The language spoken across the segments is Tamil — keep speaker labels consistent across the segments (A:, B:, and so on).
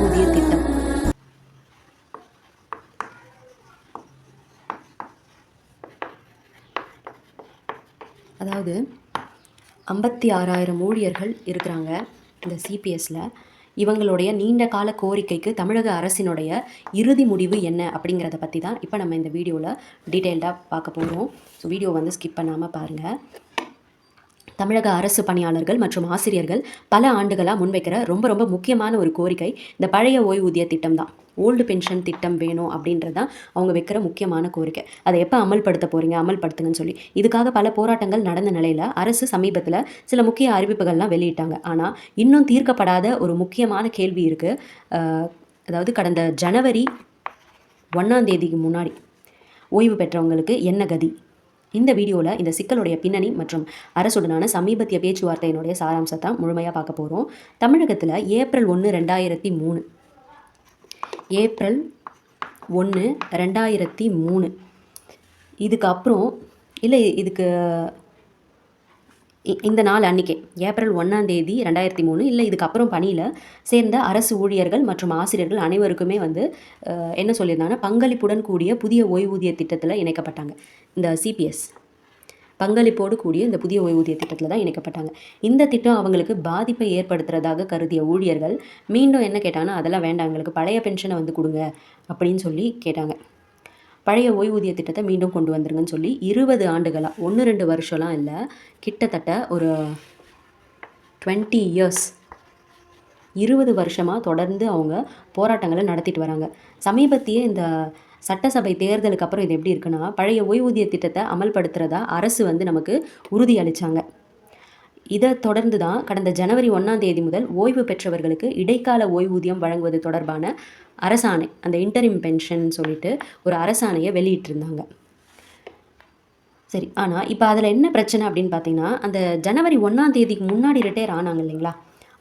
A: ஓய்வூதிய திட்டம். அதாவது 56,000 ஊழியர்கள் இருக்கிறாங்க இந்த சிபிஎஸ்ல. இவங்களுடைய நீண்ட கால கோரிக்கைக்கு தமிழக அரசினுடைய இறுதி முடிவு என்ன அப்படிங்கிறத பற்றி தான் இப்போ நம்ம இந்த வீடியோவில் டீட்டெயில்டாக பார்க்க போகிறோம். ஸோ வீடியோ ஸ்கிப் பண்ணாமல் பாருங்கள். தமிழக அரசு பணியாளர்கள் மற்றும் ஆசிரியர்கள் பல ஆண்டுகளாக முன்வைக்கிற ரொம்ப முக்கியமான ஒரு கோரிக்கை இந்த பழைய ஓய்வூதிய திட்டம் தான். ஓல்டு பென்ஷன் திட்டம் வேணும் அப்படின்றது தான் அவங்க வைக்கிற முக்கியமான கோரிக்கை. அதை எப்போ அமல்படுத்த போகிறீங்க, அமல்படுத்துங்கன்னு சொல்லி இதுக்காக பல போராட்டங்கள் நடந்த நிலையில் அரசு சமீபத்தில் சில முக்கிய அறிவிப்புகள்லாம் வெளியிட்டாங்க. ஆனால் இன்னும் தீர்க்கப்படாத ஒரு முக்கியமான கேள்வி இருக்குது. அதாவது கடந்த ஜனவரி 1 முன்னாடி ஓய்வு பெற்றவங்களுக்கு என்ன கதி? இந்த வீடியோவில் இந்த சிக்கலுடைய பின்னணி மற்றும் அரசுடனான சமீபத்திய பேச்சுவார்த்தையினுடைய சாராம்சத்தை முழுமையாக பார்க்க போகிறோம். தமிழகத்தில் ஏப்ரல் 1, 2003 ஏப்ரல் 1, 2003 இதுக்கப்புறம் இல்லை, இதுக்கு இந்த நாள் அன்றைக்கே ஏப்ரல் 1 2003 இல்லை, இதுக்கப்புறம் பணியில் சேர்ந்த அரசு ஊழியர்கள் மற்றும் ஆசிரியர்கள் அனைவருக்குமே என்ன சொல்லியிருந்தாங்கன்னா பங்களிப்புடன் கூடிய புதிய ஓய்வூதிய திட்டத்தில் இணைக்கப்பட்டாங்க. இந்த சிபிஎஸ் பங்களிப்போடு கூடிய இந்த புதிய ஓய்வூதிய திட்டத்தில் தான் இணைக்கப்பட்டாங்க. இந்த திட்டம் அவங்களுக்கு பாதிப்பை ஏற்படுத்துறதாக கருதிய ஊழியர்கள் மீண்டும் என்ன கேட்டாங்கன்னா, அதெல்லாம் வேண்டாம், எங்களுக்கு பழைய பென்ஷனை கொடுங்க அப்படின்னு சொல்லி கேட்டாங்க. பழைய ஓய்வூதிய திட்டத்தை மீண்டும் கொண்டு வந்துருங்கன்னு சொல்லி 20 ஆண்டுகளாக 1-2 வருஷம்லாம் இல்லை, கிட்டத்தட்ட ஒரு 20 இயர்ஸ் 20 வருஷமாக தொடர்ந்து அவங்க போராட்டங்களை நடத்திட்டு வராங்க. சமீபத்திய இந்த சட்டசபை தேர்தலுக்கு அப்புறம் இது எப்படி இருக்குன்னா, பழைய ஓய்வூதிய திட்டத்தை அமல்படுத்துகிறதா அரசு நமக்கு உறுதி அளித்தாங்க. இதை தொடர்ந்து தான் கடந்த ஜனவரி 1 முதல் ஓய்வு பெற்றவர்களுக்கு இடைக்கால ஓய்வூதியம் வழங்குவது தொடர்பான அரசாணை, அந்த இன்டரிம் பென்ஷன் சொல்லிட்டு ஒரு அரசாணையை வெளியிட்டிருந்தாங்க. சரி, ஆனால் இப்போ அதில் என்ன பிரச்சனை அப்படின்னு பார்த்தீங்கன்னா, அந்த ஜனவரி 1 முன்னாடி ரிட்டையர் ஆனாங்க இல்லைங்களா,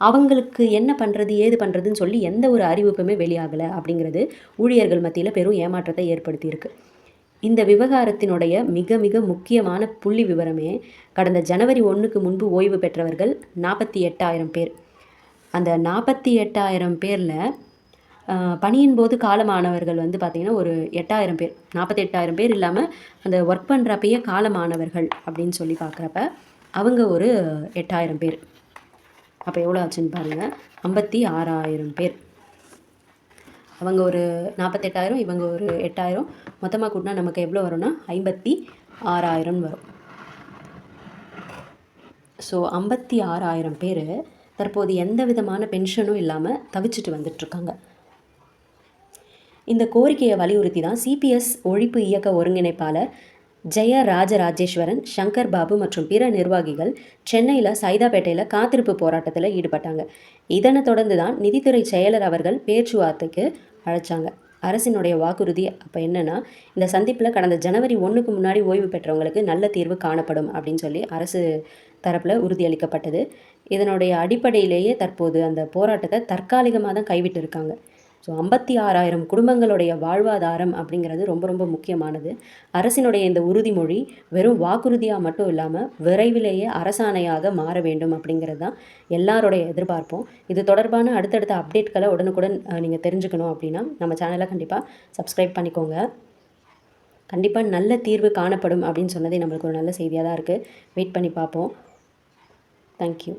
A: அவங்களுக்கு என்ன பண்ணுறது ஏது பண்ணுறதுன்னு சொல்லி எந்த ஒரு அறிவிப்புமே வெளியாகலை அப்படிங்கிறது ஊழியர்கள் மத்தியில் பெரும் ஏமாற்றத்தை ஏற்படுத்தியிருக்கு. இந்த விவகாரத்தினுடைய மிக முக்கியமான புள்ளி விவரமே கடந்த ஜனவரி 1 முன்பு ஓய்வு பெற்றவர்கள் 48,000 பேர். அந்த 48,000 பேரில் பணியின் போது காலமானவர்கள் பார்த்திங்கன்னா ஒரு 8,000 பேர். 48,000 பேர் இல்லாமல் அந்த ஒர்க் பண்ணுறப்பயே காலமானவர்கள் அப்படின்னு சொல்லி பார்க்குறப்ப அவங்க ஒரு 8,000 பேர். அப்போ எவ்வளோ ஆச்சுன்னு பாருங்கள், 56,000 பேர். அவங்க ஒரு 48,000, இவங்க ஒரு 8,000, மொத்தமாக கூட்டினா நமக்கு எவ்வளோ வரும்னா 56,000 வரும். ஸோ 56,000 பேர் தற்போது எந்த விதமான பென்ஷனும் இல்லாமல் தவிச்சிட்டு வந்துட்டுருக்காங்க. இந்த கோரிக்கையை வலியுறுத்தி தான் சிபிஎஸ் ஒழிப்பு இயக்க ஒருங்கிணைப்பாளர் ஜெய ராஜராஜேஸ்வரன், சங்கர் பாபு மற்றும் பிற நிர்வாகிகள் சென்னையில் சைதாப்பேட்டையில் காத்திருப்பு போராட்டத்தில் ஈடுபட்டாங்க. இதனை தொடர்ந்து தான் நிதித்துறை செயலர் அவர்கள் பேச்சுவார்த்தைக்கு அழைச்சாங்க. அரசினுடைய வாக்குறுதி அப்போ என்னென்னா, இந்த சந்திப்பில் கடந்த ஜனவரி 1 முன்னாடி ஓய்வு பெற்றவங்களுக்கு நல்ல தீர்வு காணப்படும் அப்படின்னு சொல்லி அரசு தரப்பில் உறுதியளிக்கப்பட்டது. இதனுடைய அடிப்படையிலேயே தற்போது அந்த போராட்டத்தை தற்காலிகமாக தான் கைவிட்டு இருக்காங்க. ஸோ 56,000 குடும்பங்களுடைய வாழ்வாதாரம் அப்படிங்கிறது ரொம்ப முக்கியமானது. அரசினுடைய இந்த உறுதிமொழி வெறும் வாக்குறுதியாக மட்டும் இல்லாமல் விரைவிலேயே அரசாணையாக மாற வேண்டும் அப்படிங்கிறது தான் எல்லாருடைய எதிர்பார்ப்பும். இது தொடர்பான அடுத்தடுத்த அப்டேட்களை உடனுக்குடன் நீங்கள் தெரிஞ்சுக்கணும் அப்படின்னா நம்ம சேனலை கண்டிப்பாக சப்ஸ்கிரைப் பண்ணிக்கோங்க. கண்டிப்பாக நல்ல தீர்வு காணப்படும் அப்படின்னு சொன்னதே நம்மளுக்கு ஒரு நல்ல செய்தியாக தான் இருக்குது. வெயிட் பண்ணி பார்ப்போம். தேங்க்யூ.